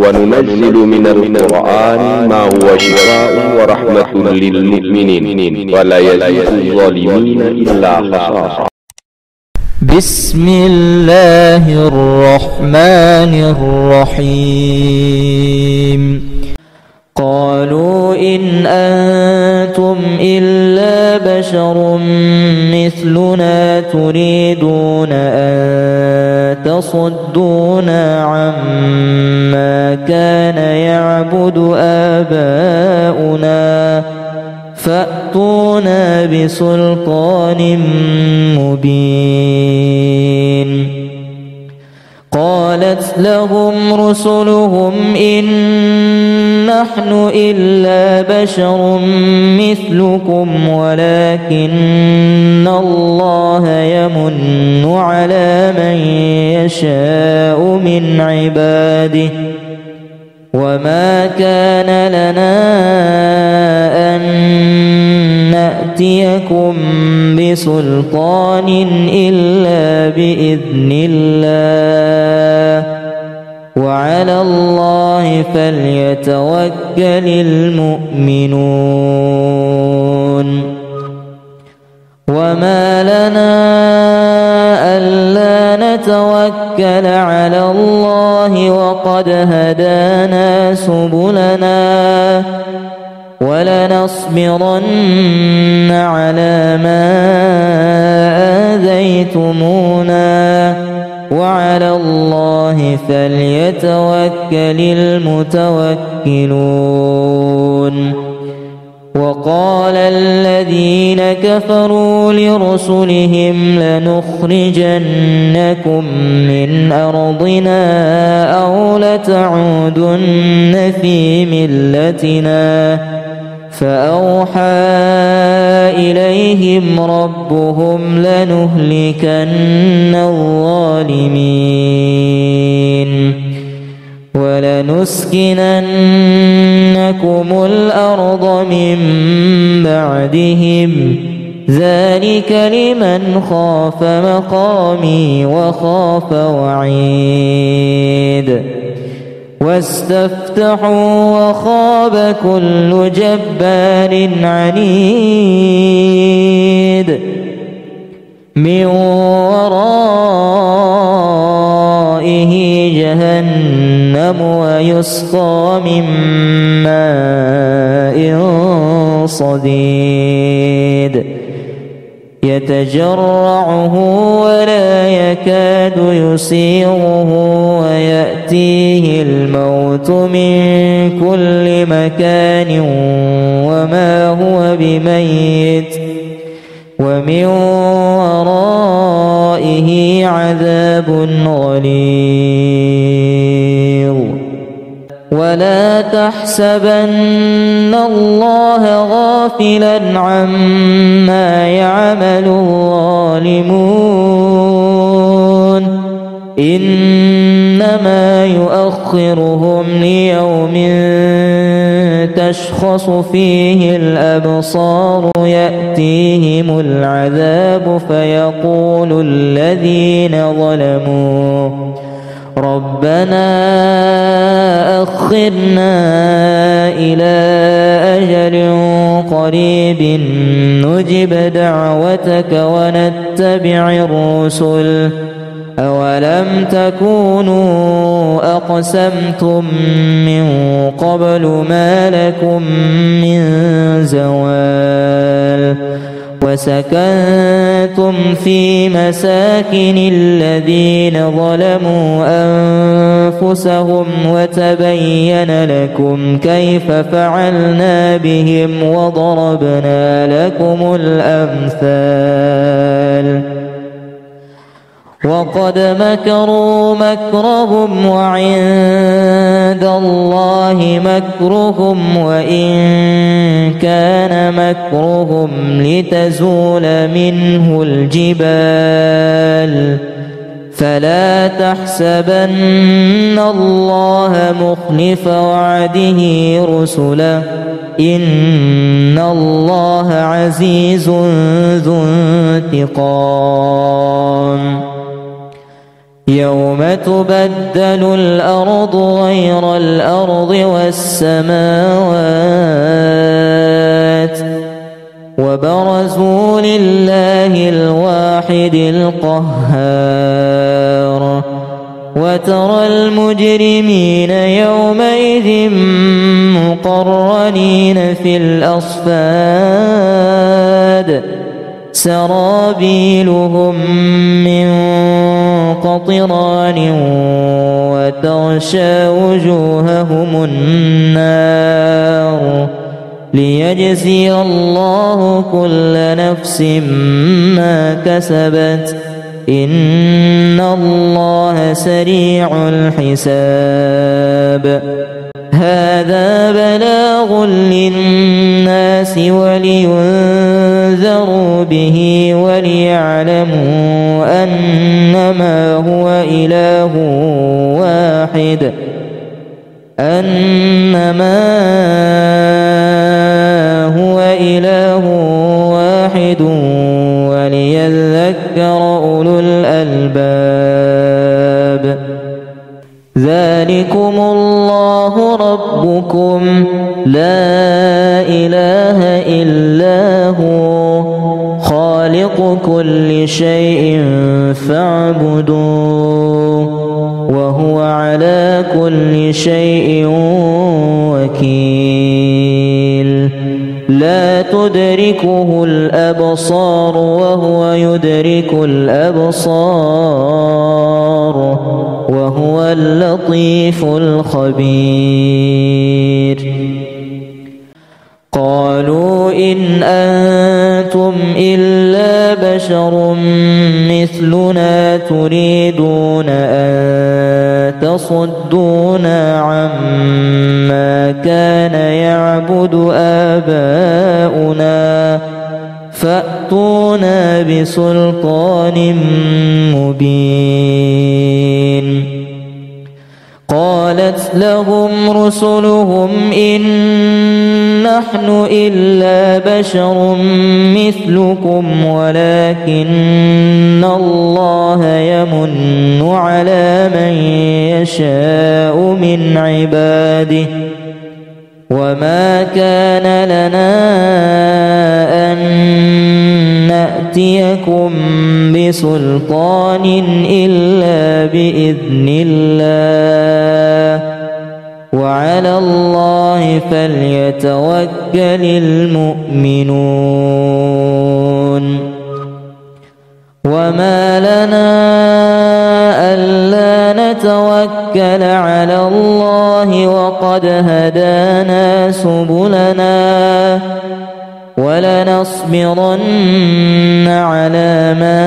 وننزل من القرآن ما هو شفاء ورحمة للمؤمنين ولا يزيد الظالمين إلا خسارا. بسم الله الرحمن الرحيم. قالوا إن أنتم إلا بشر مثلنا تريدون أن تصدونا عما كان يعبد آباؤنا فأتونا بسلطان مبين. قالت لهم رسلهم إن نحن إلا بشر مثلكم ولكن الله يمن على من يشاء من عباده وما كان لنا أن نأتيكم بسلطان إلا بإذن الله وعلى الله فليتوكل المؤمنون. وما لنا ألا نتوكل على الله وقد هدانا سبلنا ولنصبرن على ما آذيتمونا وعلى الله فليتوكل المتوكلون. وقال الذين كفروا لرسلهم لنخرجنكم من أرضنا أو لتعودن في ملتنا فأوحى إليهم ربهم لنهلكن الظالمين ولنسكننكم الأرض من بعدهم ذلك لمن خاف مقامي وخاف وعيد. واستفتحوا وخاب كل جبار عنيد من ورائه جهنم ويسقى من ماء صديد يتجرعه ولا يكاد يسيغه ويأتيه الموت من كل مكان وما هو بميت ومن ورائه عذاب غليظ. ولا تحسبن الله غافلا عما يعمل الظالمون إنما يؤخرهم ليوم تشخص فيه الأبصار يأتيهم العذاب فيقول الذين ظلموا ربنا أخرنا إلى أجل قريب نجب دعوتك ونتبع الرسل أولم تكونوا أقسمتم من قبل ما لكم من زوال وسكنتم في مساكن الذين ظلموا أنفسهم وتبين لكم كيف فعلنا بهم وضربنا لكم الأمثال. وقد مكروا مكرهم وعند الله مكرهم وإن كان مكرهم لتزول منه الجبال فلا تحسبن الله مخلف وعده رسله إن الله عزيز ذو انتقام. يوم تبدل الأرض غير الأرض والسماوات وبرزوا لله الواحد القهار وترى المجرمين يومئذ مقرنين في الأصفاد سرابيلهم من قطران وتغشى وجوههم النار ليجزي الله كل نفس ما كسبت إن الله سريع الحساب هذا بلاغ للناس ولينذروا به وليعلموا أنما هو إله واحد وليذكر أولو الألباب ذلكم الله ربكم لا إله إلا هو خالق كل شيء فاعبدوه وهو على كل شيء وكيل لا تدركه الأبصار وهو يدرك الأبصار وهو اللطيف الخبير قالوا إن أنتم إلا بشر مثلنا تريدون أن تصدونا عما كان يعبد آباؤنا فأتونا بسلطان مبين قالت لهم رسلهم إن نحن إلا بشر مثلكم ولكن الله يمن على من يشاء من عباده وما كان لنا أن نأتيكم بسلطان إلا بإذن الله وعلى الله فليتوكل المؤمنون وما لنا ألا نتوكل على الله وقد هدانا سبلنا ولنصبرن على ما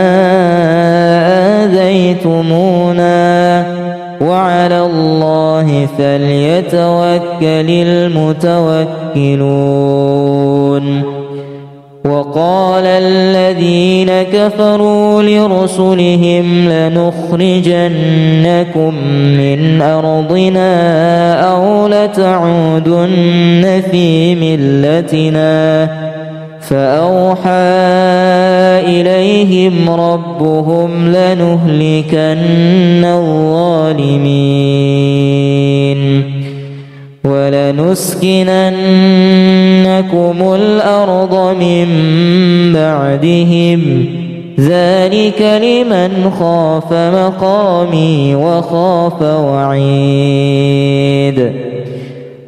آذيتمونا وعلى الله فليتوكل المتوكلون وقال الذين كفروا لرسلهم لنخرجنكم من أرضنا أو لتعودن في ملتنا فأوحى إليهم ربهم لنهلكن الظالمين ولنسكننكم الأرض من بعدهم ذلك لمن خاف مقامي وخاف وعيد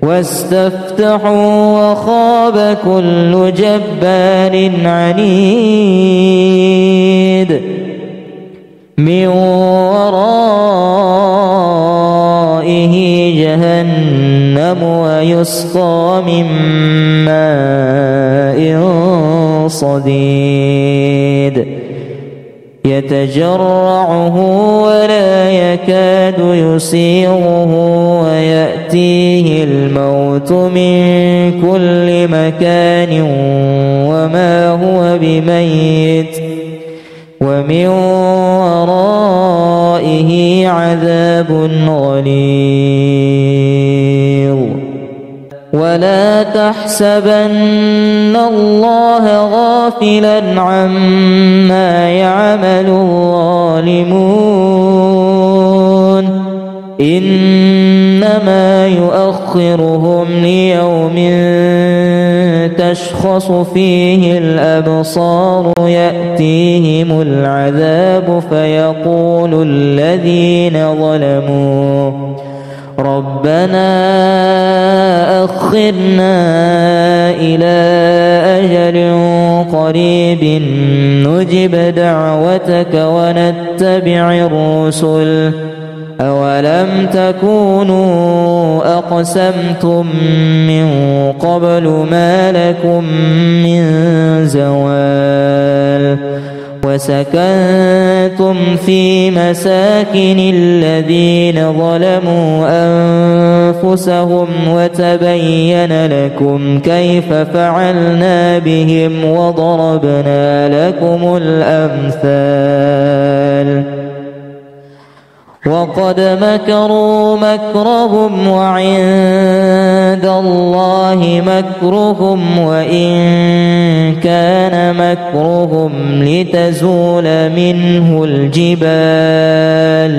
واستفتحوا وخاب كل جبار عنيد من ورائه جهنم ويسقى من ماء صديد يتجرعه ولا يكاد يسيغه ويأتيه الموت من كل مكان وما هو بميت ومن ورائه عذاب غليظ ولا تحسبن الله غافلا عما يعمل الظالمون يؤخرهم ليوم تشخص فيه الأبصار يأتيهم العذاب فيقول الذين ظلموا ربنا أخرنا إلى أجل قريب نجب دعوتك ونتبع الرسل أولم تكونوا أقسمتم من قبل ما لكم من زوال وسكنتم في مساكن الذين ظلموا أنفسهم وتبين لكم كيف فعلنا بهم وضربنا لكم الأمثال وقد مكروا مكرهم وعند الله مكرهم وإن كان مكرهم لتزول منه الجبال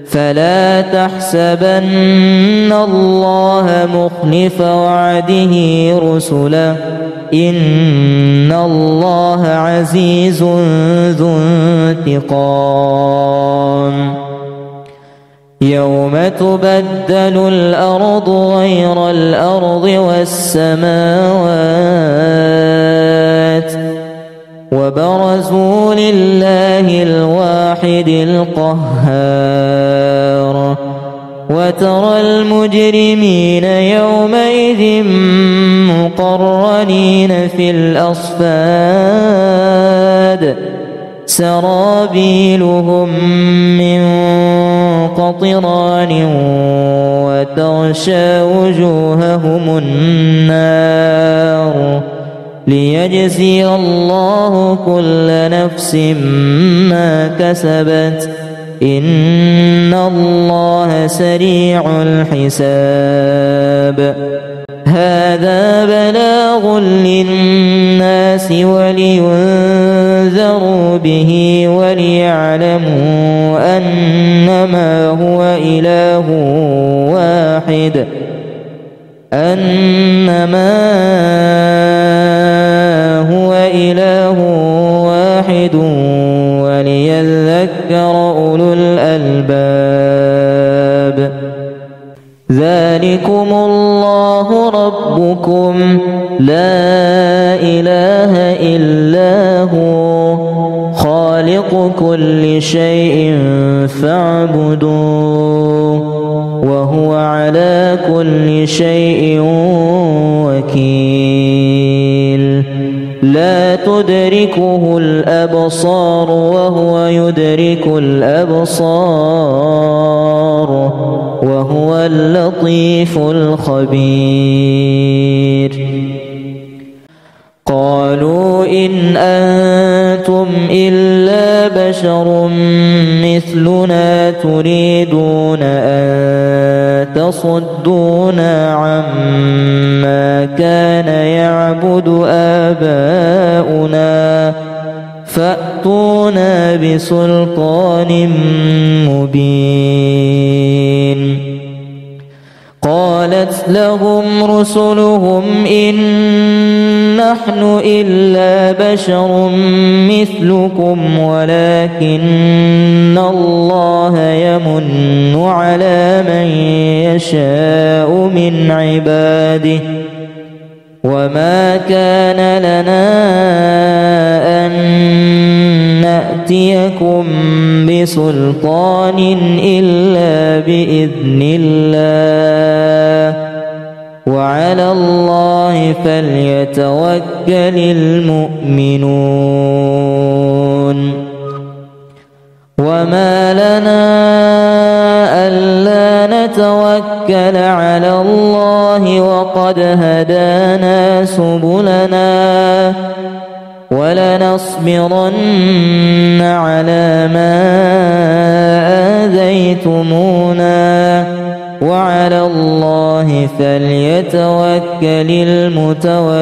فلا تحسبن الله مخلف وعده رسله إن الله عزيز ذو انتقام يوم تبدل الأرض غير الأرض والسماوات وبرزوا لله الواحد القهار وترى المجرمين يومئذ مقرنين في الأصفاد سرابيلهم من قطران وتغشى وجوههم النار ليجزي الله كل نفس ما كسبت إن الله سريع الحساب هذا بلاغ للناس ولينذروا به وليعلموا أنما هو إله واحد وليذكر أولو الألباب ذلكم الله ربكم لا إله إلا هو خالق كل شيء فاعبدوه وهو على كل شيء وكيل لا تدركه الأبصار وهو يدرك الأبصار وهو اللطيف الخبير قالوا إن أنتم إلا بشر مثلنا تريدون أن تصدونا عما كان يعبد آباؤنا فأتونا بسلطان مبين قالت لهم رسلهم إن نحن إلا بشر مثلكم ولكن الله يمن على من يشاء من عباده وما كان لنا أن نأتيكم بسلطان إلا بإذن الله وعلى الله فليتوكل المؤمنون وما لنا ألا نتوكل على الله وقد هدانا سبلنا ولنصبرن على ما آذيتمونا وعلى الله فليتوكل المتوكلون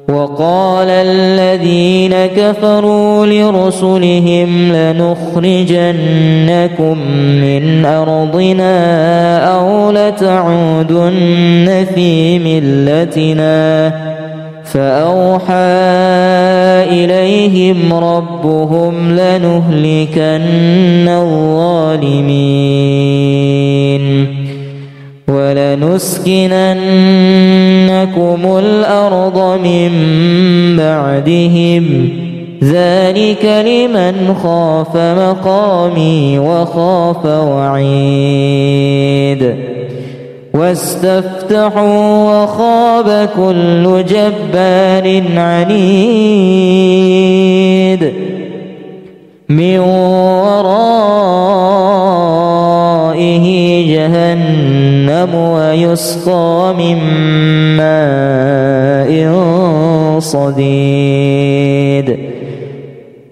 وقال الذين كفروا لرسلهم لنخرجنكم من أرضنا أو لتعودن في ملتنا فأوحى إليهم ربهم لنهلكن الظالمين ولنسكننكم الأرض من بعدهم ذلك لمن خاف مقامي وخاف وعيد واستفتحوا وخاب كل جبار عنيد من ورائه جهنم ويسقى من ماء صديد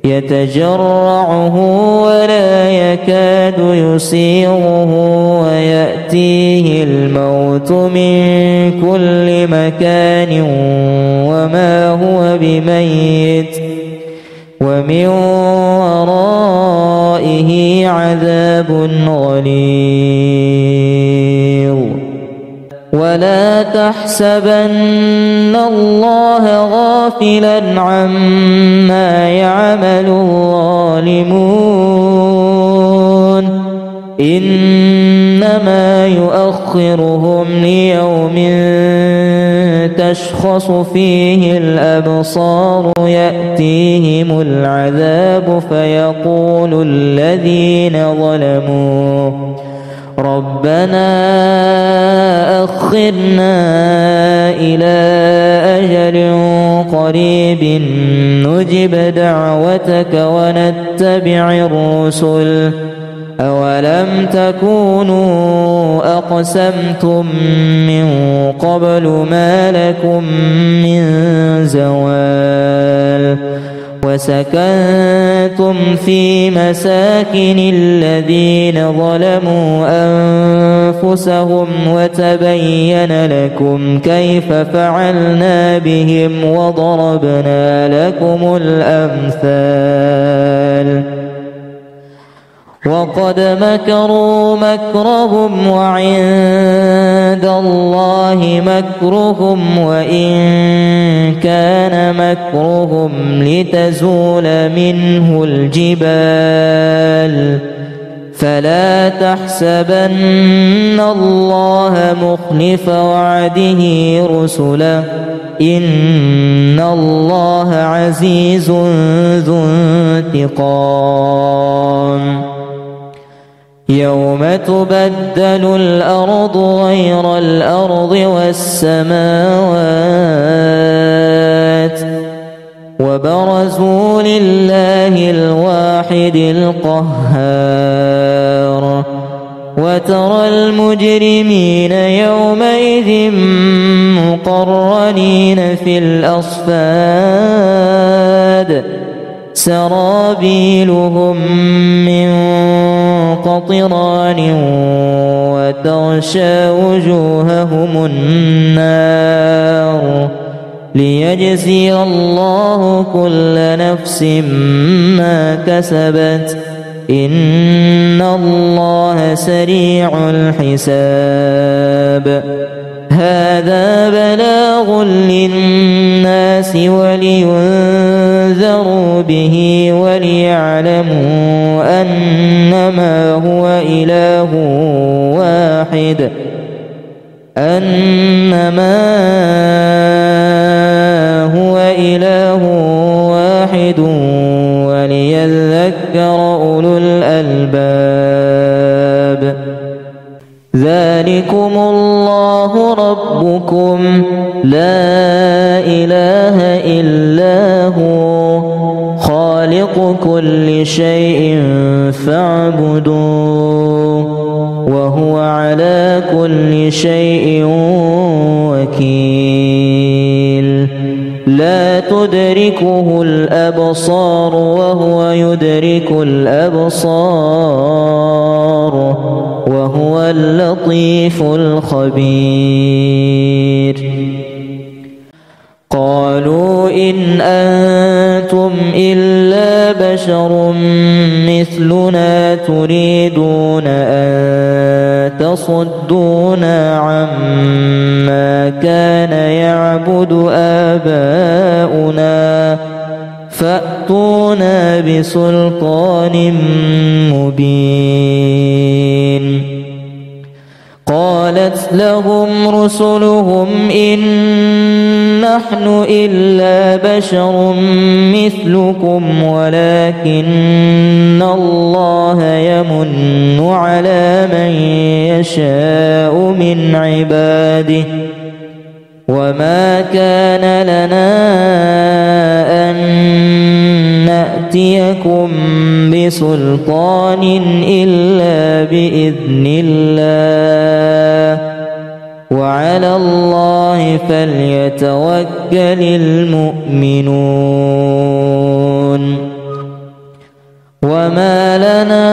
يتجرعه ولا يكاد يسيغه ويأتيه الموت من كل مكان وما هو بميت ومن ورائه عذاب غليظ ولا تحسبن الله غافلا عما يعمل الظالمون إنما يؤخرهم ليوم تشخص فيه الأبصار يأتيهم العذاب فيقول الذين ظلموا ربنا أخرنا إلى أجل قريب نجب دعوتك ونتبع الرسل أولم تكونوا أقسمتم من قبل ما لكم من زوال وسكنتم في مساكن الذين ظلموا أنفسهم وتبين لكم كيف فعلنا بهم وضربنا لكم الأمثال وقد مكروا مكرهم وعند الله مكرهم وإن كان مكرهم لتزول منه الجبال فلا تحسبن الله مخلف وعده رسله إن الله عزيز ذو انتقام يوم تبدل الأرض غير الأرض والسماوات وبرزوا لله الواحد القهار وترى المجرمين يومئذ مقرنين في الأصفاد سرابيلهم من قطران وتغشى وجوههم النار ليجزي الله كل نفس ما كسبت إن الله سريع الحساب هذا بلاغ للناس ولينذروا به وليعلموا أنما هو إله واحد وليذكر أولو الألباب ذلكم الله ربكم لا إله إلا هو خالق كل شيء فاعبدوه وهو على كل شيء وكيل لا تدركه الأبصار وهو يدرك الأبصار وهو اللطيف الخبير قالوا إن أنتم إلا بشر مثلنا تريدون أن تصدونا عما كان يعبد آباؤنا فأتونا بسلطان مبين. قالت لهم رسلهم إن نحن إلا بشر مثلكم ولكن الله يمن على من يشاء من عباده وما كان لنا أن نأتيكم بسلطان إلا بإذن الله وعلى الله فليتوكل المؤمنون. وما لنا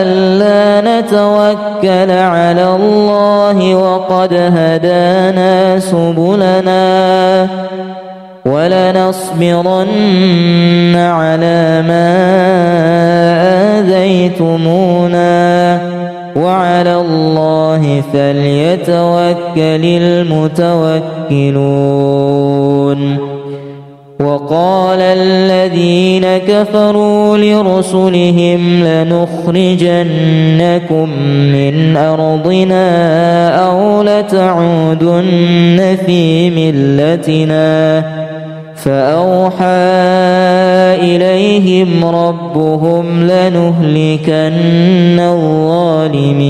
ألا نتوكل على الله وقد هدانا سبلنا ولنصبرن على ما آذيتمونا وعلى الله فليتوكل المتوكلون. وقال الذين كفروا لرسلهم لنخرجنكم من أرضنا أو لتعودن في ملتنا فأوحى إليهم ربهم لنهلكن الظالمين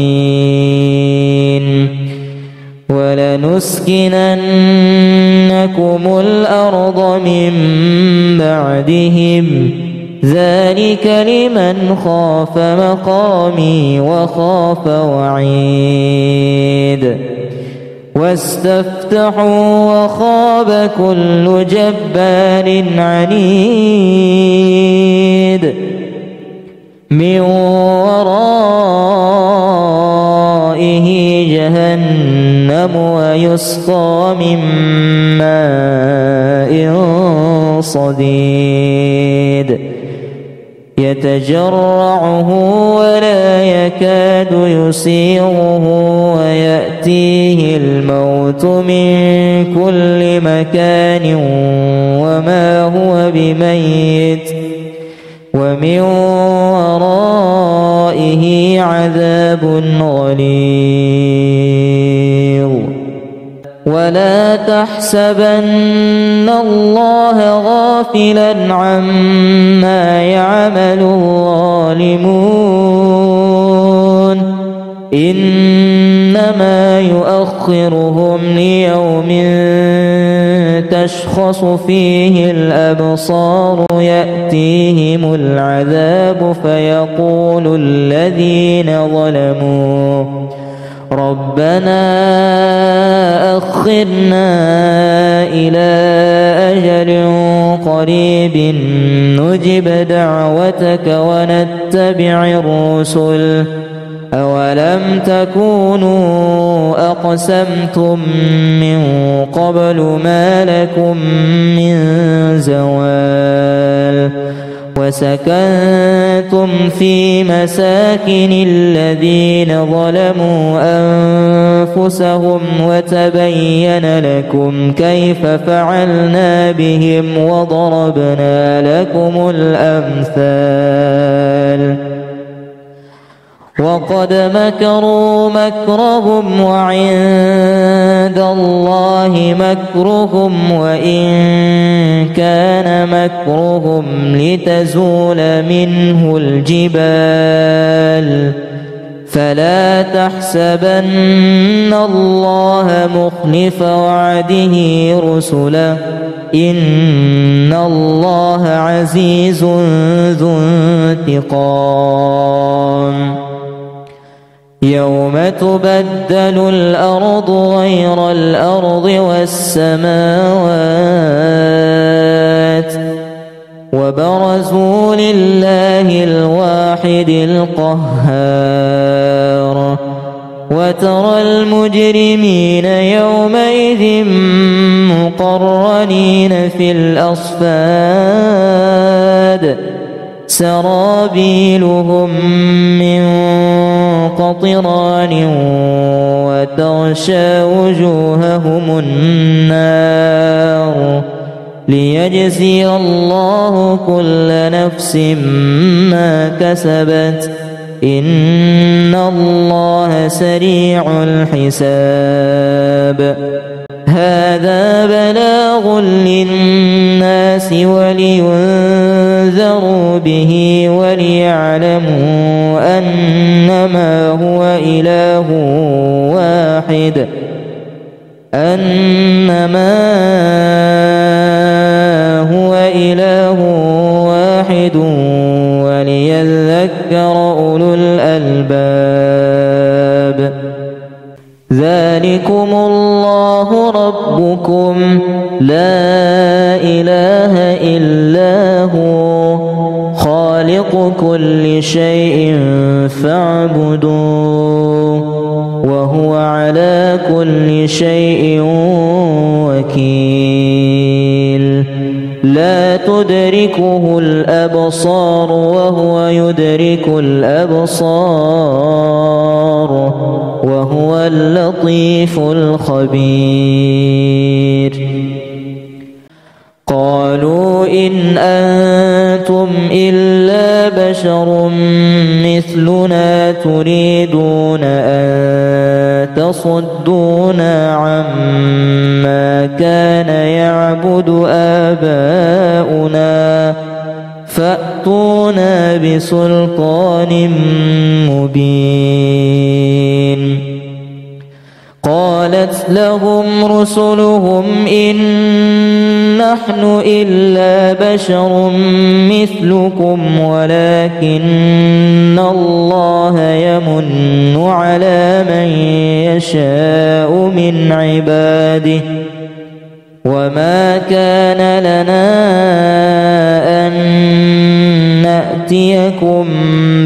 ولنسكننكم الأرض من بعدهم ذلك لمن خاف مقامي وخاف وعيد. واستفتحوا وخاب كل جبار عنيد من ورائه جهنم ويسقى من ماء صديد يتجرعه ولا يكاد يسيغه ويأتيه الموت من كل مكان وما هو بميت ومن ورائه عذاب غليظ. ولا تحسبن الله غافلا عما يعمل الظالمون إنما يؤخرهم ليوم تشخص فيه الأبصار يأتيهم العذاب فيقول الذين ظلموا ربنا أخرنا إلى أجل قريب نجب دعوتك ونتبع الرسل أولم تكونوا أقسمتم من قبل ما لكم من زوال وسكنتم في مساكن الذين ظلموا أنفسهم وتبين لكم كيف فعلنا بهم وضربنا لكم الأمثال. وقد مكروا مكرهم وعند الله مكرهم وإن كان مكرهم لتزول منه الجبال فلا تحسبن الله مخلف وعده رسله إن الله عزيز ذو انتقام. يوم تبدل الأرض غير الأرض والسماوات وبرزوا لله الواحد القهار وترى المجرمين يومئذ مقرنين في الأصفاد سرابيلهم من قطران وتغشى وجوههم النار ليجزي الله كل نفس ما كسبت إن الله سريع الحساب. هذا بلاغ للناس ولينذروا به وليعلموا أنما هو إله واحد وليذكر أولو الألباب. ذلكم الله ربكم لا إله إلا هو خالق كل شيء فاعبدوه وهو على كل شيء وكيل. لا تدركه الأبصار وهو يدرك الأبصار وهو اللطيف الخبير. قالوا إن أنتم إلا بشر مثلنا تريدون أن تصدونا عما كان يعبد آباؤنا فأتونا بسلطان مبين. قالت لهم رسلهم إن نحن إلا بشر مثلكم ولكن الله يمن على من يشاء من عباده وما كان لنا أن نأتيكم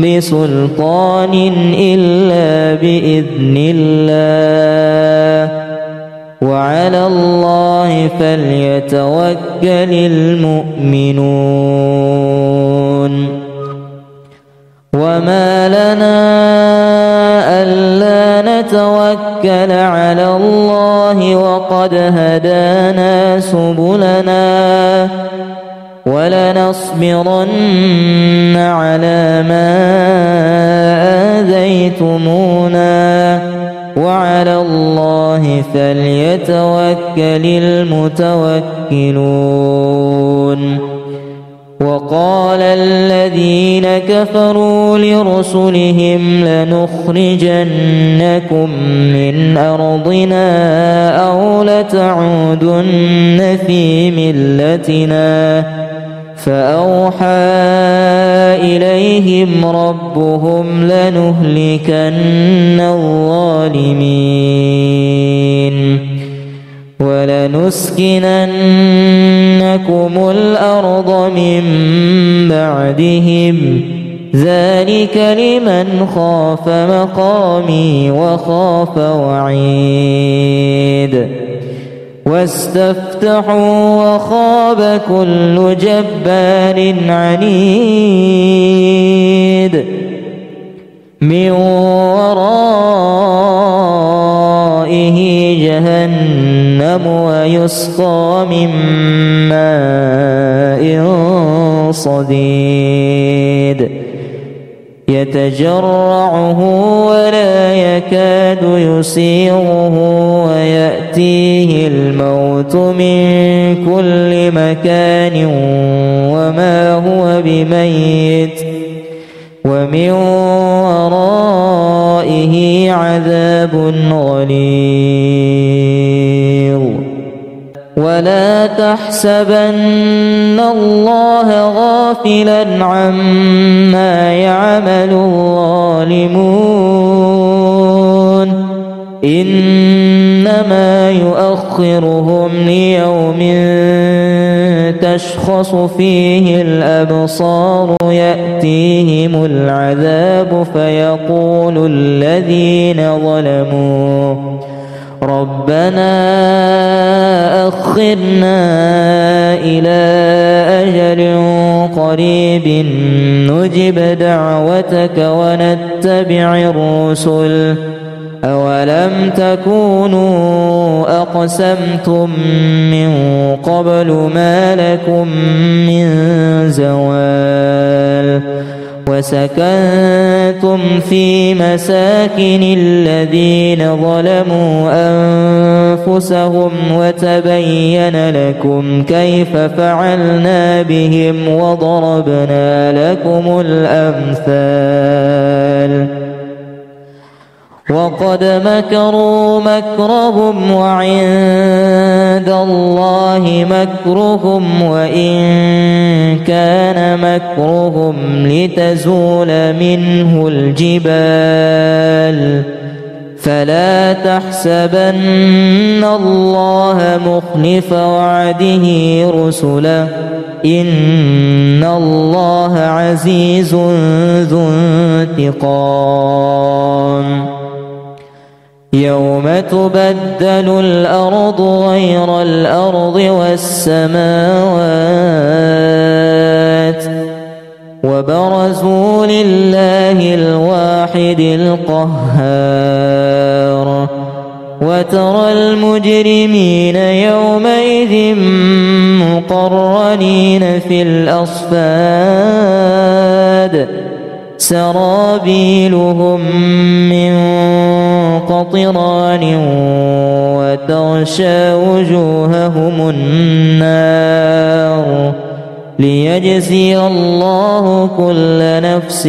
بسلطان إلا بإذن الله وعلى الله فليتوكل المؤمنون. وما لنا ألا نتوكل على الله وقد هدانا سبلنا ولنصبرن على ما آذيتمونا وعلى الله فليتوكل المتوكلون. وقال الذين كفروا لرسلهم لنخرجنكم من أرضنا أو لتعودن في ملتنا فأوحى إليهم ربهم لنهلكن الظالمين ولنسكننكم الأرض من بعدهم ذلك لمن خاف مقامي وخاف وعيد. واستفتحوا وخاب كل جبار عنيد من ورائه جهنم ويسقى من ماء صديد يتجرعه ولا يكاد يسيغه ويأتيه الموت من كل مكان وما هو بميت ومن ورائه عذاب غليظ. ولا تحسبن الله غافلا عما يعمل الظالمون إنما يؤخرهم ليوم تشخص فيه الأبصار يأتيهم العذاب فيقول الذين ظلموا ربنا أخرنا إلى أجل قريب نجب دعوتك ونتبع الرسل أولم تكونوا أقسمتم من قبل ما لكم من زوال وسكنتم في مساكن الذين ظلموا أنفسهم وتبين لكم كيف فعلنا بهم وضربنا لكم الأمثال وقد مكروا مكرهم وعند الله مكرهم وإن كان مكرهم لتزول منه الجبال فلا تحسبن الله مخلف وعده رسله إن الله عزيز ذو انتقام يوم تبدل الأرض غير الأرض والسماوات وبرزوا لله الواحد القهار وترى المجرمين يومئذ مقرنين في الأصفاد سرابيلهم من قطران وتغشى وجوههم النار ليجزي الله كل نفس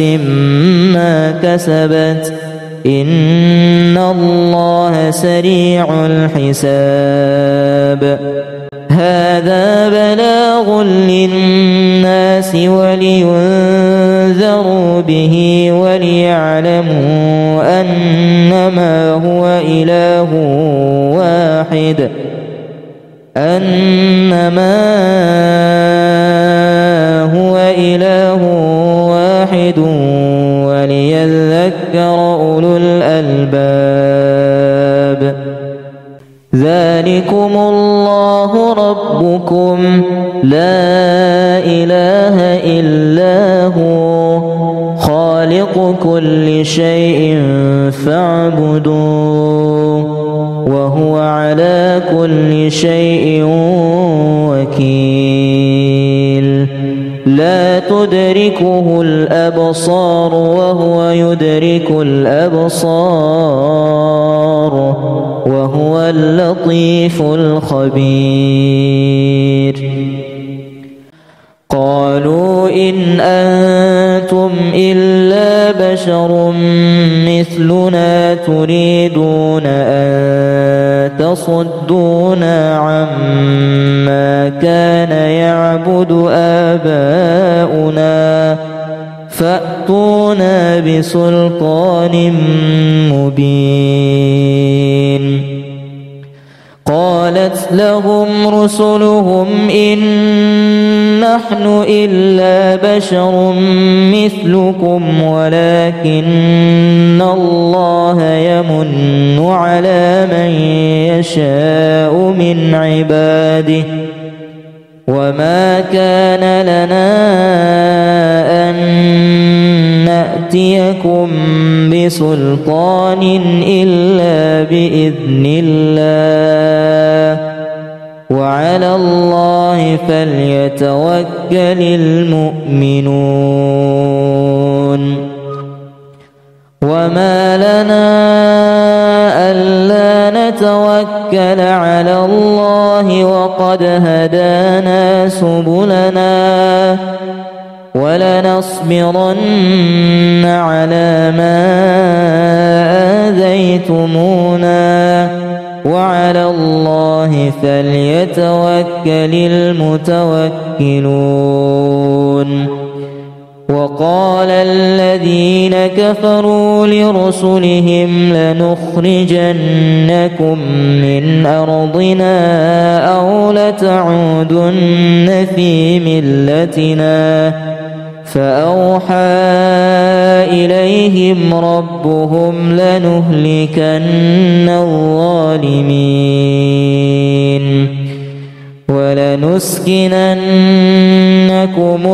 ما كسبت إن الله سريع الحساب هذا بلاغ للناس ولينذروا به وليعلموا أنما هو إله واحد وليذكر أولو الألباب ذلكم الله ربكم لا إله إلا هو خالق كل شيء فاعبدوه وهو على كل شيء وكيل لا تدركه الأبصار وهو يدرك الأبصار وهو اللطيف الخبير قالوا إن أنتم إلا بشر مثلنا تريدون أن تصدونا عما كان يعبد آباؤنا فأتونا بسلطان مبين قالت لهم رسلهم إن نحن إلا بشر مثلكم ولكن الله يمن على من يشاء من عباده وما كان لنا أن نأتيكم بسلطان إلا بإذن الله وعلى الله فليتوكل المؤمنون وما لنا ألا نتوكل على الله وقد هدانا سبلنا ولنصبرن على ما آذيتمونا وعلى الله فليتوكل المتوكلون وقال الذين كفروا لرسلهم لنخرجنكم من أرضنا أو لتعودن في ملتنا فأوحى إليهم ربهم لنهلكن الظالمين ولنسكننكم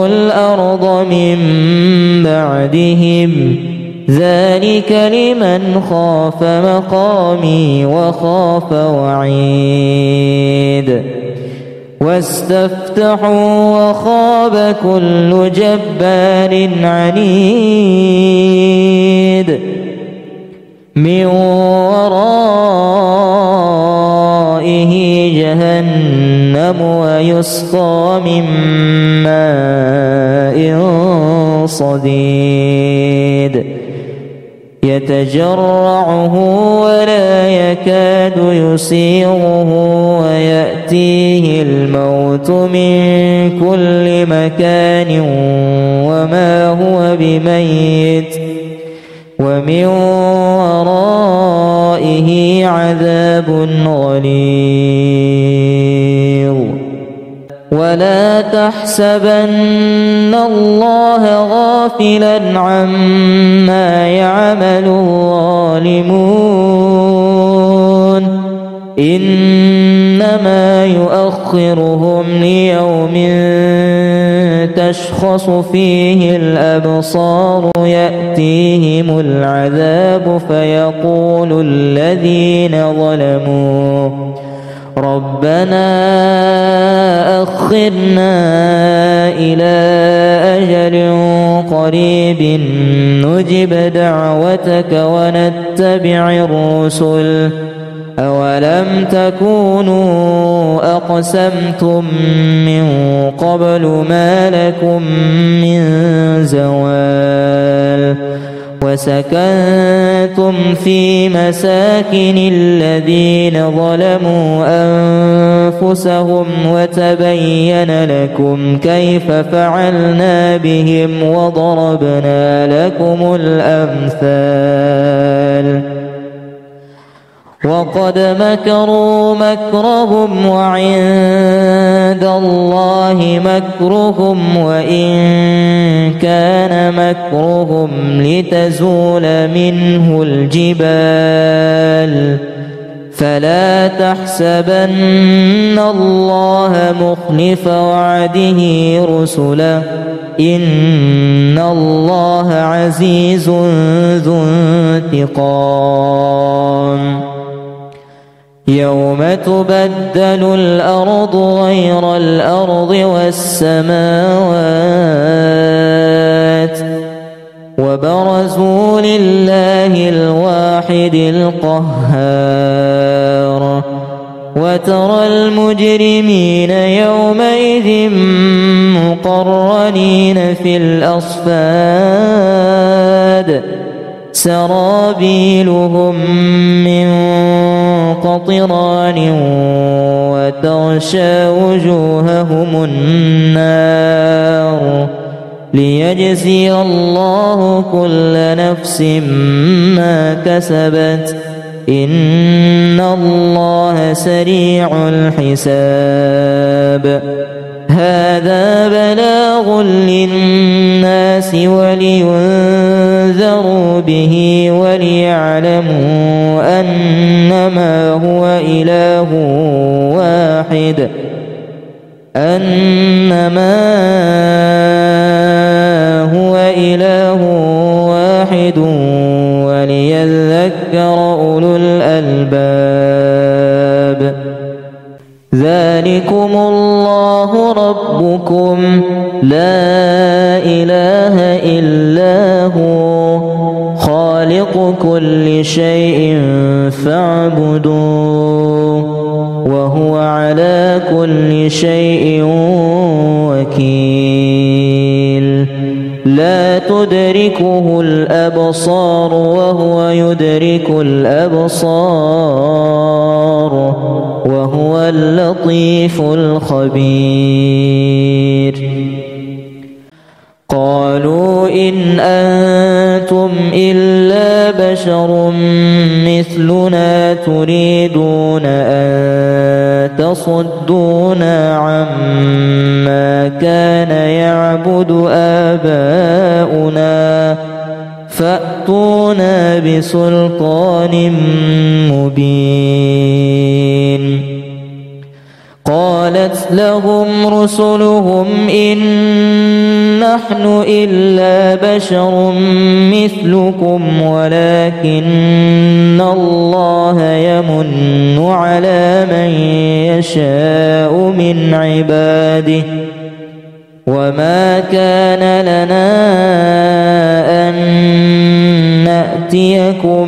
الأرض من بعدهم ذلك لمن خاف مقامي وخاف وعيد واستفتحوا وخاب كل جبار عنيد من ورائه جهنم ويسقى من ماء صديد يتجرعه ولا يكاد يسيغه ويأتيه الموت من كل مكان وما هو بميت ومن ورائه عذاب غليظ ولا تحسبن الله غافلا عما يعمل الظالمون إنما يؤخرهم ليوم تشخص فيه الأبصار يأتيهم العذاب فيقول الذين ظلموا ربنا أخرنا إلى أجل قريب نجب دعوتك ونتبع الرسل أولم تكونوا أقسمتم من قبل ما لكم من زوال وسكنتم في مساكن الذين ظلموا أنفسهم وتبين لكم كيف فعلنا بهم وضربنا لكم الأمثال وقد مكروا مكرهم وعند الله مكرهم وإن كان مكرهم لتزول منه الجبال فلا تحسبن الله مخلف وعده رسله إن الله عزيز ذو انتقام يوم تبدل الأرض غير الأرض والسماوات وبرزوا لله الواحد القهار وترى المجرمين يومئذ مقرنين في الأصفاد سرابيلهم من قطران وتغشى وجوههم النار ليجزي الله كل نفس ما كسبت إن الله سريع الحساب هذا بلاغ للناس ولينذروا به وليعلموا أنما هو إله واحد وليذكر أولو الألباب ذلكم الله ربكم لا إله إلا هو خالق كل شيء فاعبدوه وهو على كل شيء وكيل لا تدركه الأبصار وهو يدرك الأبصار وهو اللطيف الخبير قالوا إن أنتم إلا بشر مثلنا تريدون أن تصدونا عما كان يعبد آباؤنا فأتونا بسلطان مبين. قالت لهم رسلهم إن نحن إلا بشر مثلكم ولكن الله يمن على من يشاء من عباده وما كان لنا أن نأتيكم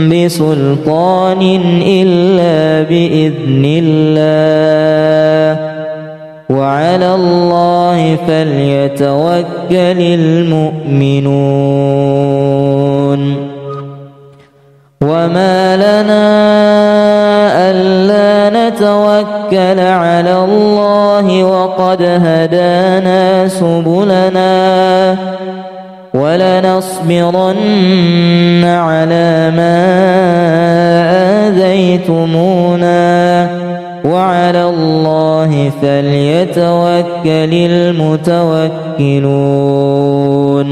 بسلطان إلا بإذن الله وعلى الله فليتوكل المؤمنون. وما لنا ألا نتوكل على الله وقد هدانا سبلنا ولنصبرن على ما آذيتمونا وعلى الله فليتوكل المتوكلون.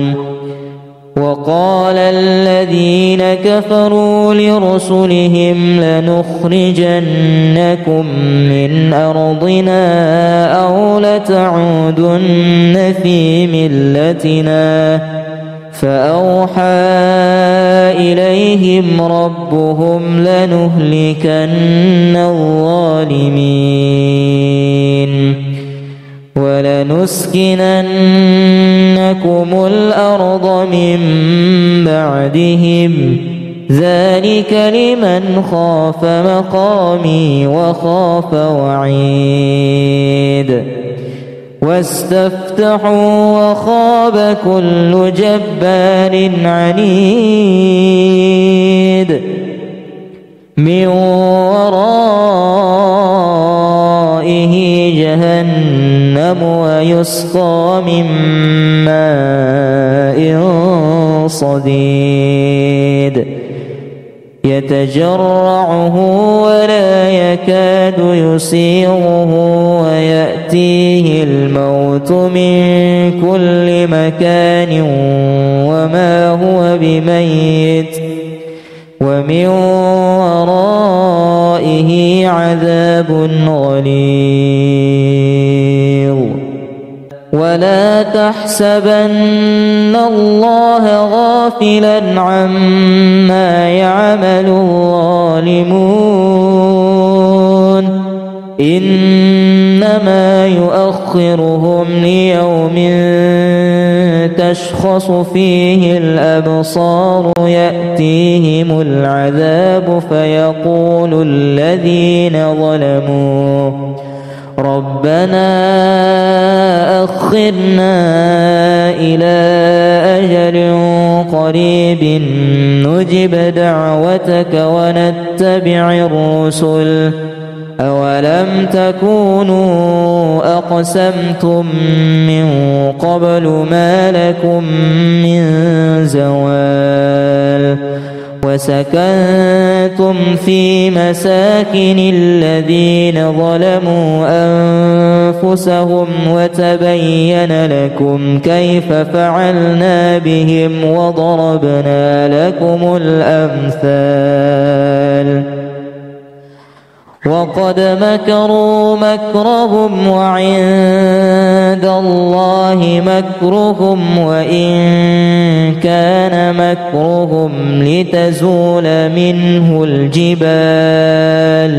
وقال الذين كفروا لرسلهم لنخرجنكم من أرضنا أو لتعودن في ملتنا فأوحى إليهم ربهم لنهلكن الظالمين ولنسكننكم الأرض من بعدهم ذلك لمن خاف مقامي وخاف وعيد. واستفتحوا وخاب كل جبار عنيد من ورائه جهنم ويسقى من ماء صديد يتجرعه ولا يكاد يسيغه ويأتيه الموت من كل مكان وما هو بميت ومن ورائه عذاب غليظ. ولا تحسبن الله غافلا عما يعمل الظالمون إنما يؤخرهم ليوم تشخص فيه الأبصار يأتيهم العذاب فيقول الذين ظلموا ربنا أخرنا إلى أجل قريب نجب دعوتك ونتبع الرسل أولم تكونوا أقسمتم من قبل ما لكم من زوال وسكنتم في مساكن الذين ظلموا أنفسهم وتبين لكم كيف فعلنا بهم وضربنا لكم الأمثال. وقد مكروا مكرهم وعند الله مكرهم وإن كان مكرهم لتزول منه الجبال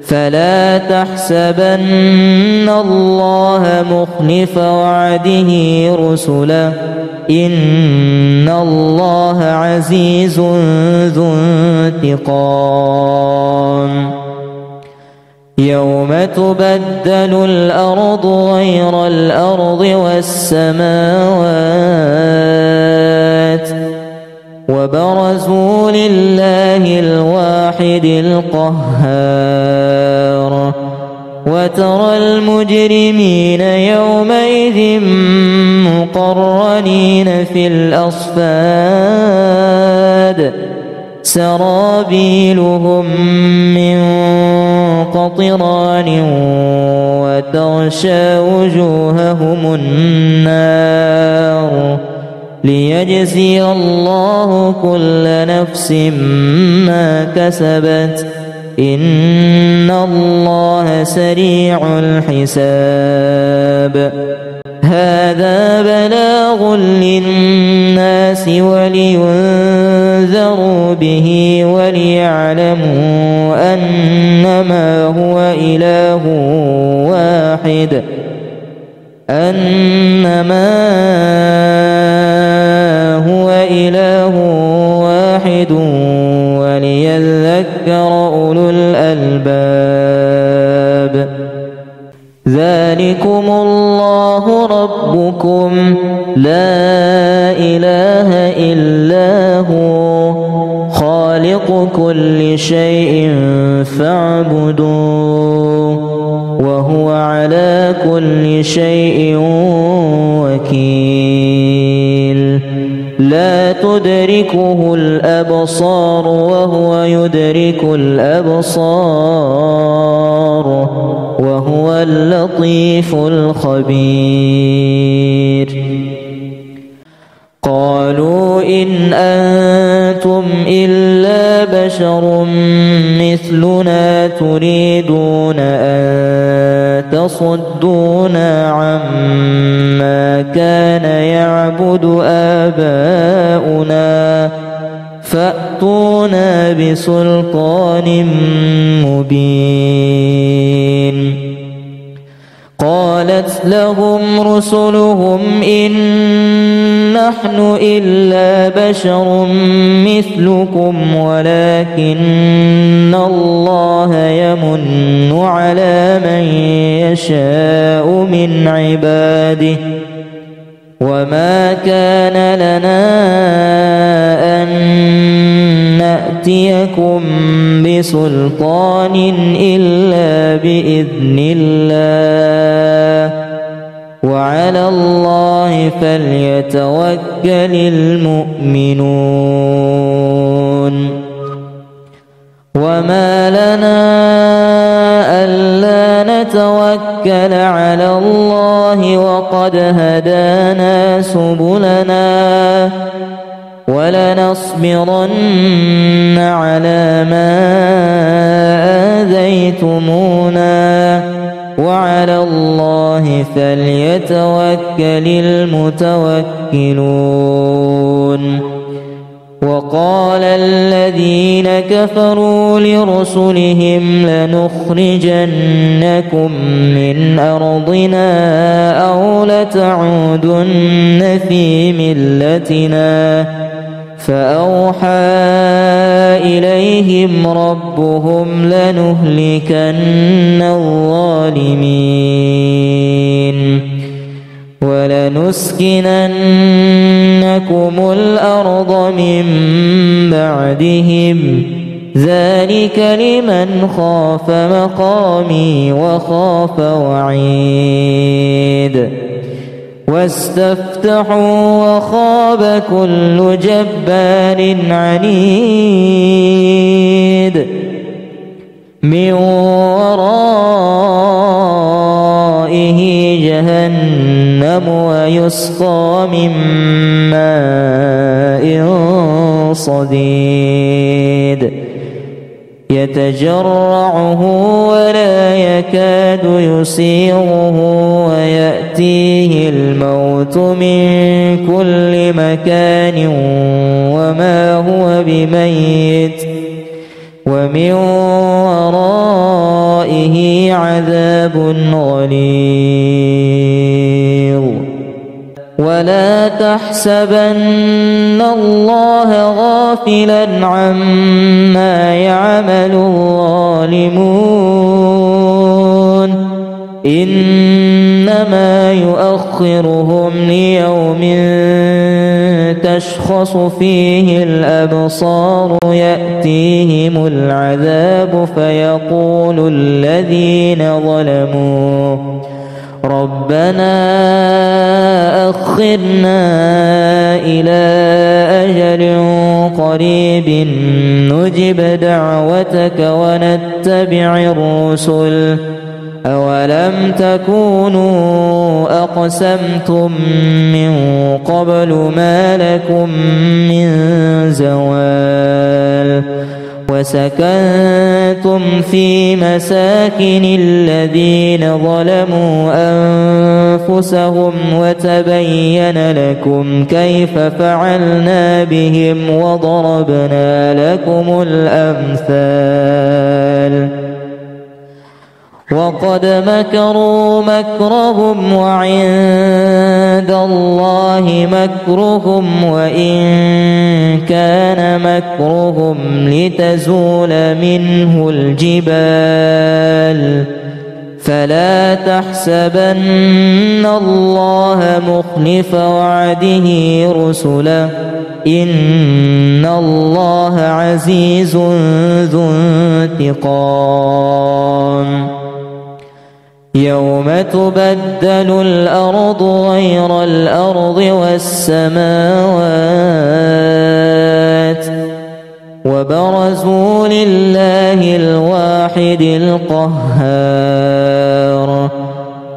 فلا تحسبن الله مخلف وعده رسله إن الله عزيز ذو انتقام. يوم تبدل الأرض غير الأرض والسماوات وبرزوا لله الواحد القهار وترى المجرمين يومئذ مقرنين في الأصفاد سرابيلهم من قطران وتغشى وجوههم النار ليجزي الله كل نفس ما كسبت إن الله سريع الحساب هذا بلاغ للناس ولينذروا به وليعلموا أنما هو إله واحد وليذكر أولو الألباب ذلكم الله ربكم لا إله إلا هو خالق كل شيء فاعبدوه وهو على كل شيء وكيل لا تدركه الأبصار وهو يدرك الأبصار وهو اللطيف الخبير قالوا إن أنتم إلا بشر مثلنا تريدون أن تصدونا عما كان يعبد آباؤنا فأتونا بسلطان مبين قالت لهم رسلهم إن نحن إلا بشر مثلكم ولكن الله يمن على من يشاء من عباده وما كان لنا أن نأتيكم بسلطان إلا بإذن الله وعلى الله فليتوكل المؤمنون وما لنا ألا نتوكل على الله وقد هدانا سبلنا ولنصبرن على ما آذيتمونا وعلى الله فليتوكل المتوكلون وقال الذين كفروا لرسلهم لنخرجنكم من أرضنا أو لتعودن في ملتنا فأوحى إليهم ربهم لنهلكن الظالمين ولنسكننكم الأرض من بعدهم ذلك لمن خاف مقامي وخاف وعيد واستفتحوا وخاب كل جبار عنيد من ورائه جهنم ويسقى من ماء صديد يتجرعه ولا يكاد يسيغه ويأتيه الموت من كل مكان وما هو بميت ومن ورائه عذاب غليظ ولا تحسبن الله غافلا عما يعمل الظالمون إنما يؤخرهم ليوم تشخص فيه الأبصار يأتيهم العذاب فيقول الذين ظلموا ربنا أخرنا إلى أجل قريب نجب دعوتك ونتبع الرسل أولم تكونوا أقسمتم من قبل ما لكم من زوال وسكنتم في مساكن الذين ظلموا أنفسهم وتبين لكم كيف فعلنا بهم وضربنا لكم الأمثال وقد مكروا مكرهم وعند الله مكرهم وإن كان مكرهم لتزول منه الجبال فلا تحسبن الله مخلف وعده رسله إن الله عزيز ذو انتقام يوم تبدل الأرض غير الأرض والسماوات وبرزوا لله الواحد القهار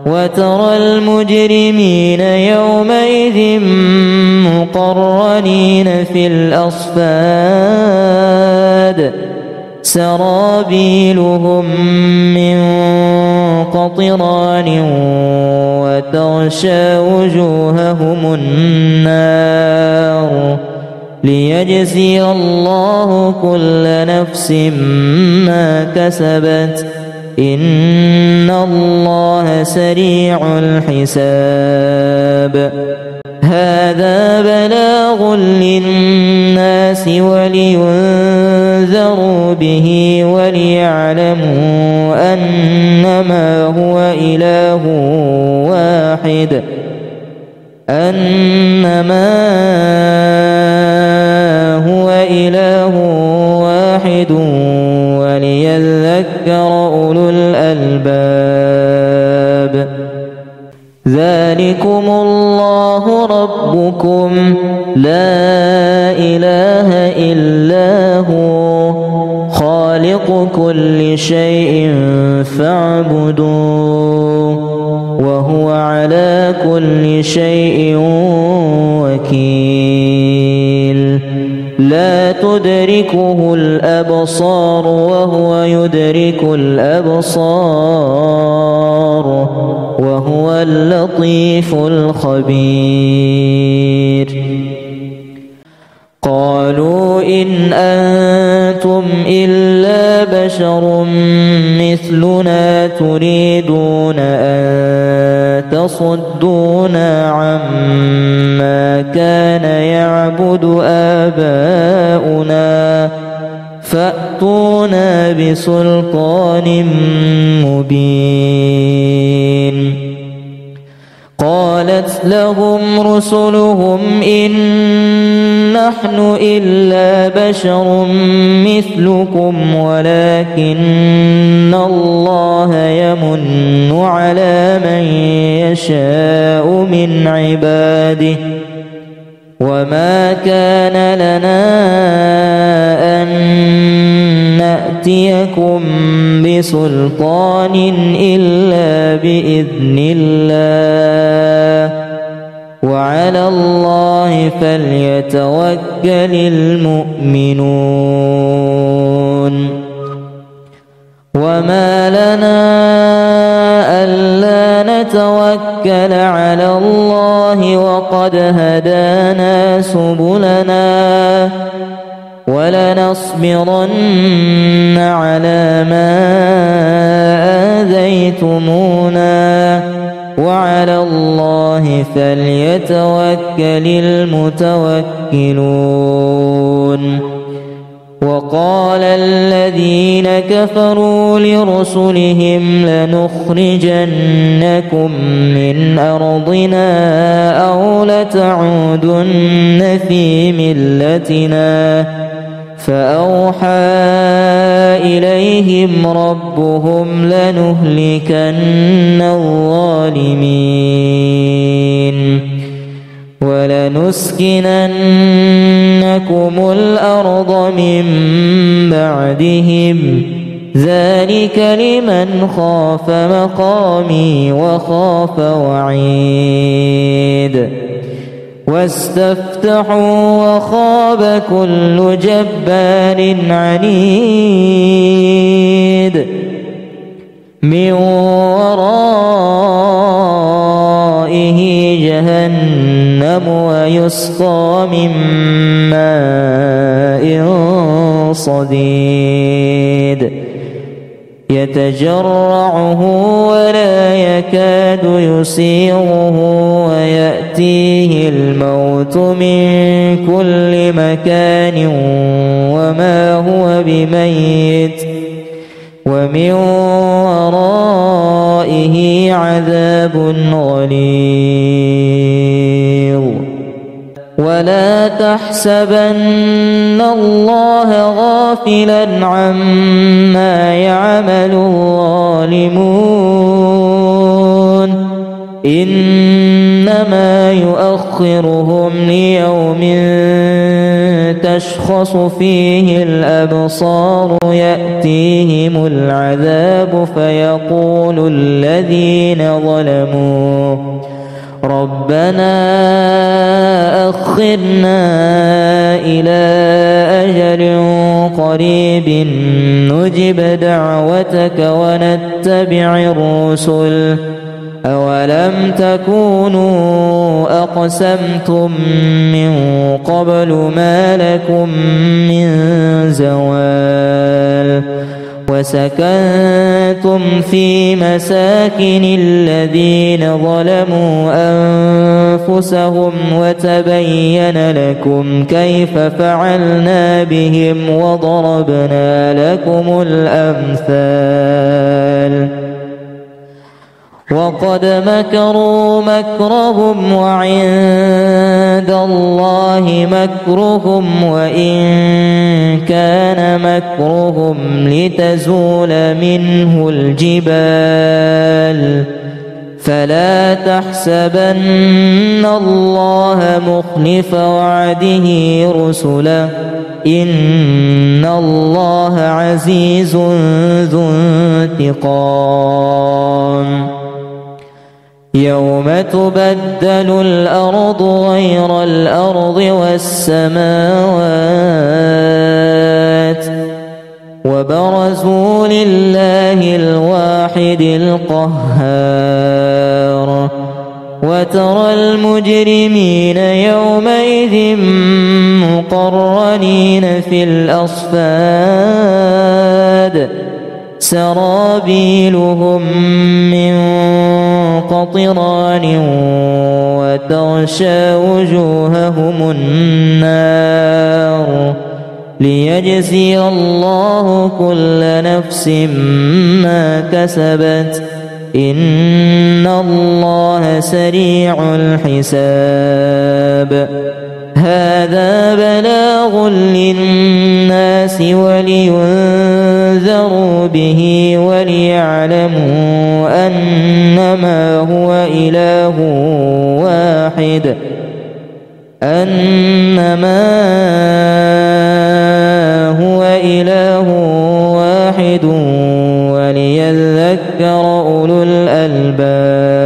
وترى المجرمين يومئذ مقرنين في الأصفاد سرابيلهم من قطران وتغشى وجوههم النار ليجزي الله كل نفس ما كسبت إن الله سريع الحساب هذا بلاغ للناس ولينذروا به وليعلموا أنما هو إله واحد وليذكر أولو الألباب ذلكم الله ربكم لا إله إلا هو خالق كل شيء فاعبدوه وهو على كل شيء وكيل لا تدركه الأبصار وهو يدرك الأبصار وهو اللطيف الخبير قالوا إن أنتم إلا بشر مثلنا تريدون أن تصدونا عما كان يعبد آباؤنا فأتونا بسلطان مبين قالت لهم رسلهم إن نحن إلا بشر مثلكم ولكن الله يمن على من يشاء من عباده وما كان لنا أن نأتيكم بسلطان إلا بإذن الله وعلى الله فليتوكل المؤمنون وما لنا ألا نتوكل على الله وقد هدانا سبلنا ولنصبرن على ما آذيتمونا وعلى الله فليتوكل المتوكلون وقال الذين كفروا لرسلهم لنخرجنكم من أرضنا أو لتعودن في ملتنا فأوحى إليهم ربهم لنهلكن الظالمين ولنسكننكم الأرض من بعدهم ذلك لمن خاف مقامي وخاف وعيد واستفتحوا وخاب كل جبار عنيد من ورائه جهنم ويسقى من ماء صديد يتجرعه ولا يكاد يسيغه ويأتيه الموت من كل مكان وما هو بميت ومن ورائه عذاب غليظ ولا تحسبن الله غافلا عما يعمل الظالمون إنما يؤخرهم ليوم تشخص فيه الأبصار يأتيهم العذاب فيقول الذين ظلموا ربنا أخرنا إلى أجل قريب نجب دعوتك ونتبع الرسل أولم تكونوا أقسمتم من قبل ما لكم من زوال وسكنتم في مساكن الذين ظلموا أنفسهم وتبين لكم كيف فعلنا بهم وضربنا لكم الأمثال وقد مكروا مكرهم وعند الله مكرهم وإن كان مكرهم لتزول منه الجبال فلا تحسبن الله مخلف وعده رسله إن الله عزيز ذو انتقام يوم تبدل الأرض غير الأرض والسماوات وبرزوا لله الواحد القهار وترى المجرمين يومئذ مقرنين في الأصفاد سرابيلهم من قطران وتغشى وجوههم النار ليجزي الله كل نفس ما كسبت إن الله سريع الحساب هذا بلاغ للناس ولينذروا به وليعلموا أنما هو إله واحد وليذكر أولو الألباب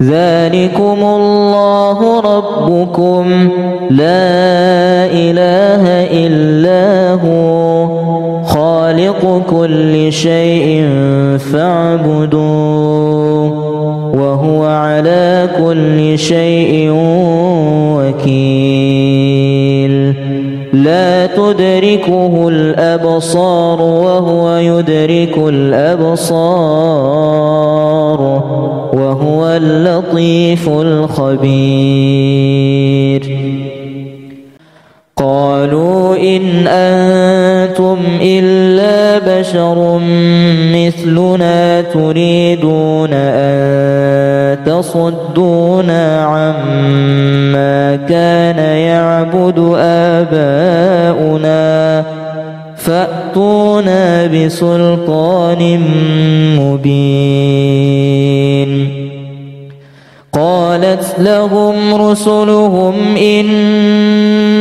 ذلكم الله ربكم لا إله إلا هو خالق كل شيء فاعبدوه وهو على كل شيء وكيل لا تدركه الأبصار وهو يدرك الأبصار وهو اللطيف الخبير قالوا إن أنتم إلا بشر مثلنا تريدون أن تصدونا عما كان يعبد آباؤنا فأتونا بسلطان مبين. قالت لهم رسلهم إن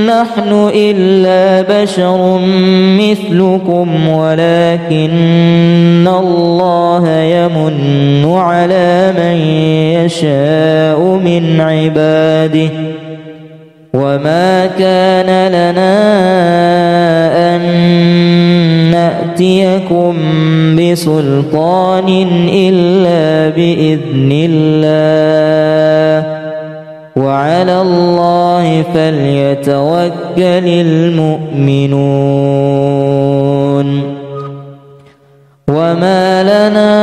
نحن إلا بشر مثلكم ولكن الله يمن على من يشاء من عباده وما كان لنا أن نأتيكم بسلطان إلا بإذن الله وعلى الله فليتوكل المؤمنون. وما لنا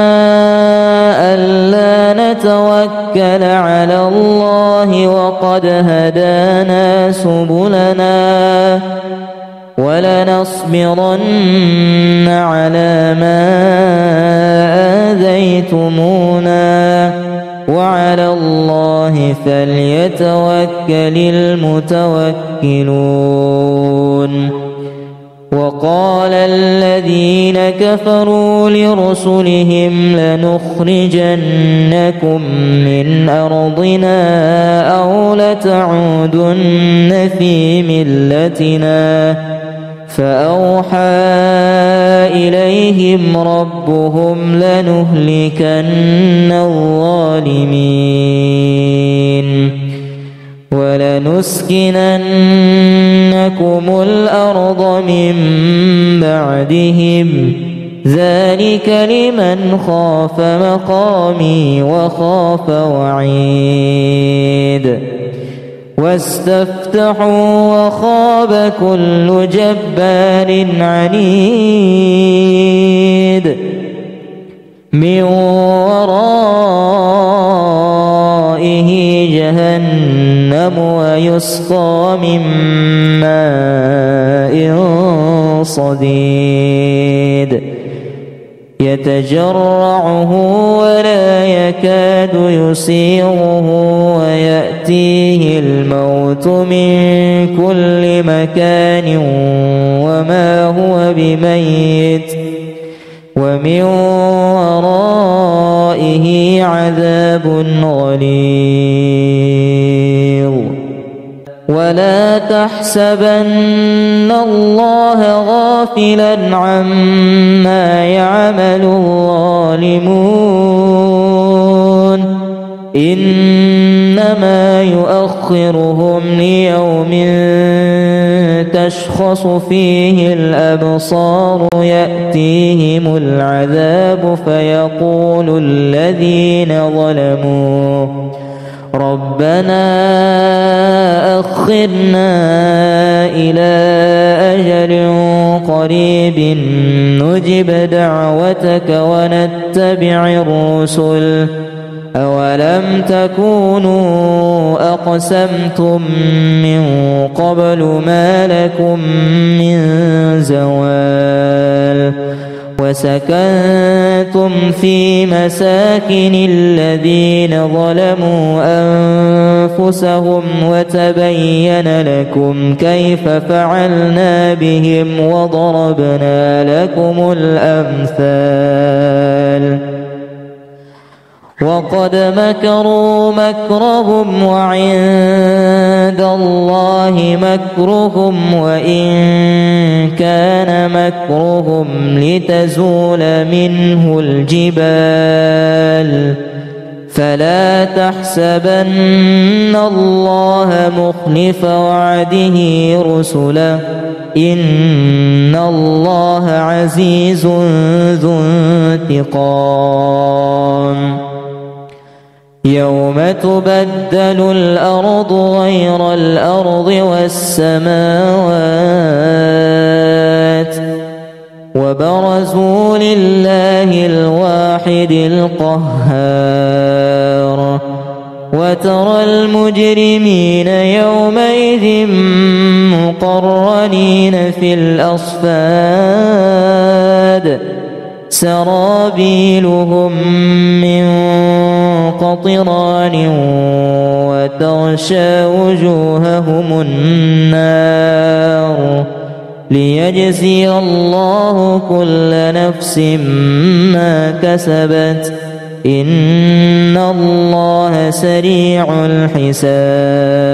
ألا نتوكل على الله وقد هدانا سبلنا ولنصبرن على ما آذيتمونا وعلى الله فليتوكل المتوكلون. وقال الذين كفروا لرسلهم لنخرجنكم من أرضنا أو لتعودن في ملتنا فأوحى إليهم ربهم لنهلكن الظالمين ولنسكننكم الأرض من بعدهم ذلك لمن خاف مقامي وخاف وعيد. واستفتحوا وخاب كل جبار عنيد من ورائه جهنم ويسقى من ماء صديد يتجرعه ولا يكاد يسيغه ويأتيه الموت من كل مكان وما هو بميت ومن ورائه عذاب غليظ. ولا تحسبن الله غافلا عما يعمل الظالمون إنما يؤخرهم ليوم تشخص فيه الأبصار يأتيهم العذاب فيقول الذين ظلموا ربنا أخرنا إلى أجل قريب نجب دعوتك ونتبع الرسل أولم تكونوا أقسمتم من قبل ما لكم من زوال وسكنتم في مساكن الذين ظلموا أنفسهم وتبين لكم كيف فعلنا بهم وضربنا لكم الأمثال. وقد مكروا مكرهم وعند الله مكرهم وإن كان مكرهم لتزول منه الجبال فلا تحسبن الله مخلف وعده رسله إن الله عزيز ذو انتقام. يوم تبدل الأرض غير الأرض والسماوات وبرزوا لله الواحد القهار وترى المجرمين يومئذ مقرنين في الأصفاد سرابيلهم من قطران وتغشى وجوههم النار ليجزي الله كل نفس ما كسبت إن الله سريع الحساب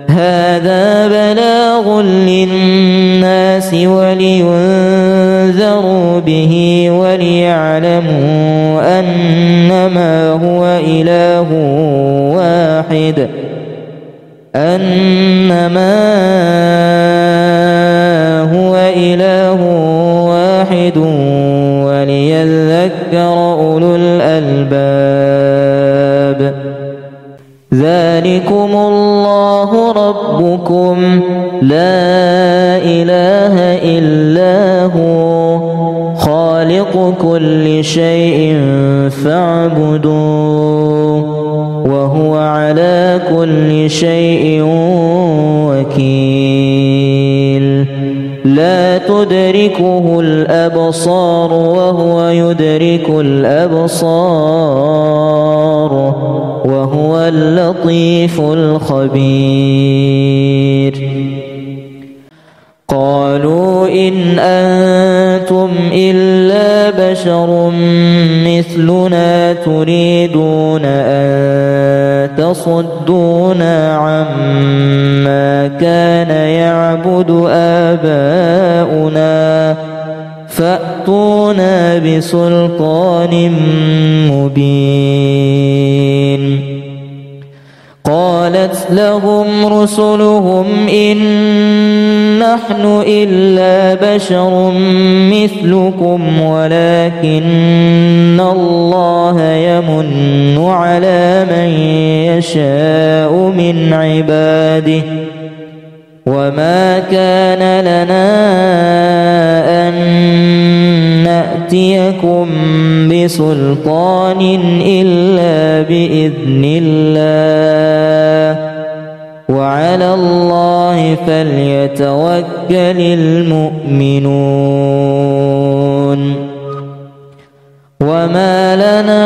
هذا بلاغ للناس ولينذروا به وليعلموا أنما هو إله واحد وليذكر أولو الألباب ذلكم الله ربكم لا إله إلا هو خالق كل شيء فاعبدوه وهو على كل شيء وكيل لا تدركه الأبصار وهو يدرك الأبصار وهو اللطيف الخبير قالوا إن أنتم إلا بشر مثلنا تريدون أن تصدونا عما كان يعبد آباؤنا فأتونا بسلطان مبين قالت لهم رسلهم إن نحن إلا بشر مثلكم ولكن الله يمن على من يشاء من عباده وما كان لنا أن نأتيكم بسلطان إلا بإذن الله وعلى الله فليتوكل المؤمنون وما لنا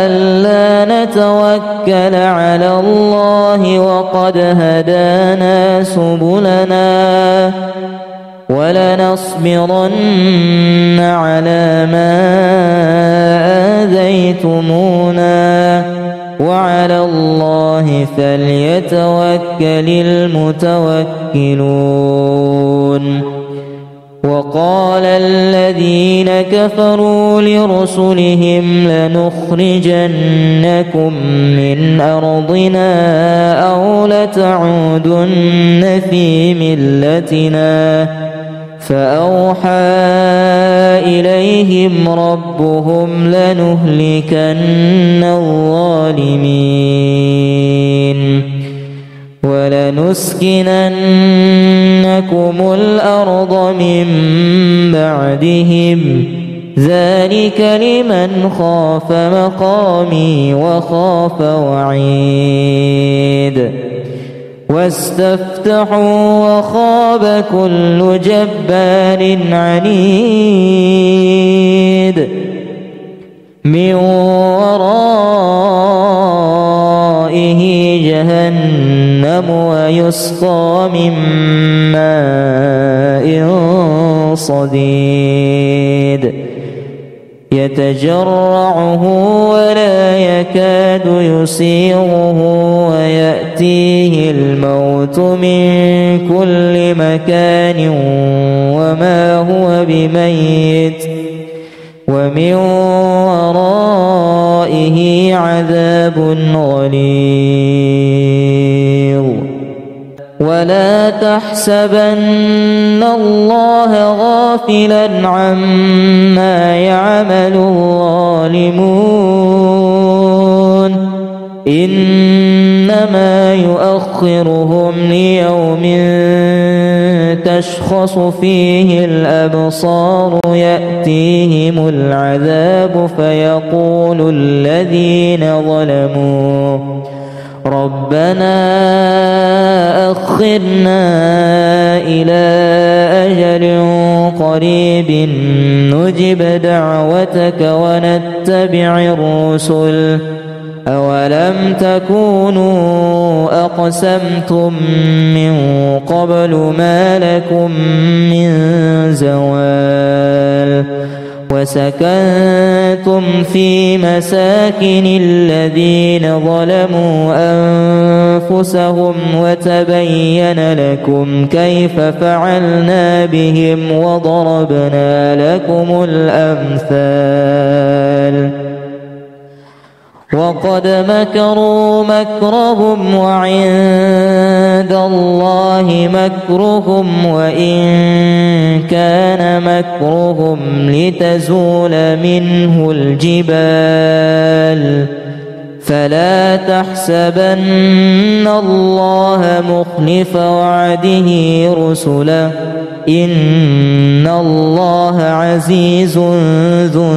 ألا نتوكل على الله وقد هدانا سبلنا ولنصبرن على ما آذيتمونا وعلى الله فليتوكل المتوكلون وقال الذين كفروا لرسلهم لنخرجنكم من أرضنا أو لتعودن في ملتنا فأوحى إليهم ربهم لنهلكن الظالمين ولنسكننكم الأرض من بعدهم ذلك لمن خاف مقامي وخاف وعيد واستفتحوا وخاب كل جبار عنيد من ورائه جهنم ويسقى من ماء صديد يتجرعه ولا يكاد يسيغه ويأتيه الموت من كل مكان وما هو بميت ومن ورائه عذاب غليظ ولا تحسبن الله غافلا عما يعمل الظالمون إنما يؤخرهم ليوم تشخص فيه الأبصار يأتيهم العذاب فيقول الذين ظلموا ربنا أخرنا إلى أجل قريب نجب دعوتك ونتبع الرسل أولم تكونوا أقسمتم من قبل ما لكم من زوال وسكنتم في مساكن الذين ظلموا أنفسهم وتبين لكم كيف فعلنا بهم وضربنا لكم الأمثال وقد مكروا مكرهم وعند الله مكرهم وإن كان مكرهم لتزول منه الجبال فلا تحسبن الله مخلف وعده رسله إن الله عزيز ذو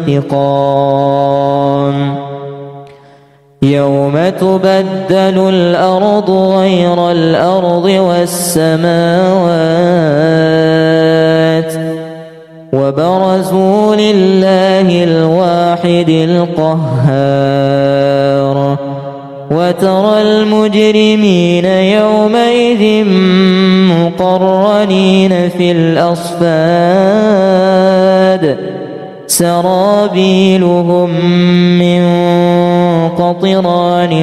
انتقام يوم تبدل الأرض غير الأرض والسماوات وبرزوا لله الواحد القهار وترى المجرمين يومئذ مقرنين في الأصفاد سرابيلهم من قطران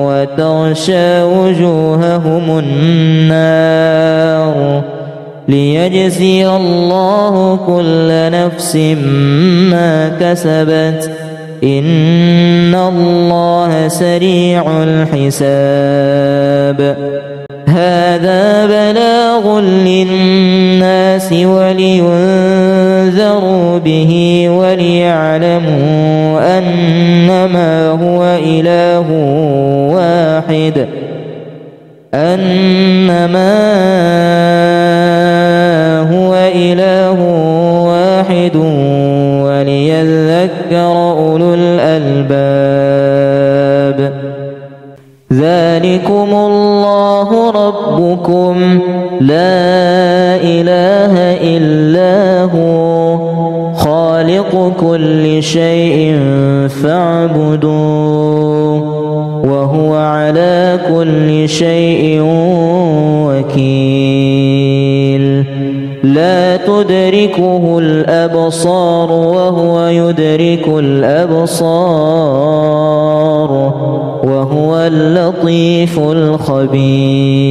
وتغشى وجوههم النار ليجزي الله كل نفس ما كسبت إن الله سريع الحساب هذا بلاغ للناس ولينذروا به وليعلموا أنما هو إله واحد وليذكر أولو الألباب ذلكم الله ربكم لا إله إلا هو خالق كل شيء فاعبدوه وهو على كل شيء وكيل لا تدركه الأبصار وهو يدرك الأبصار وهو اللطيف الخبير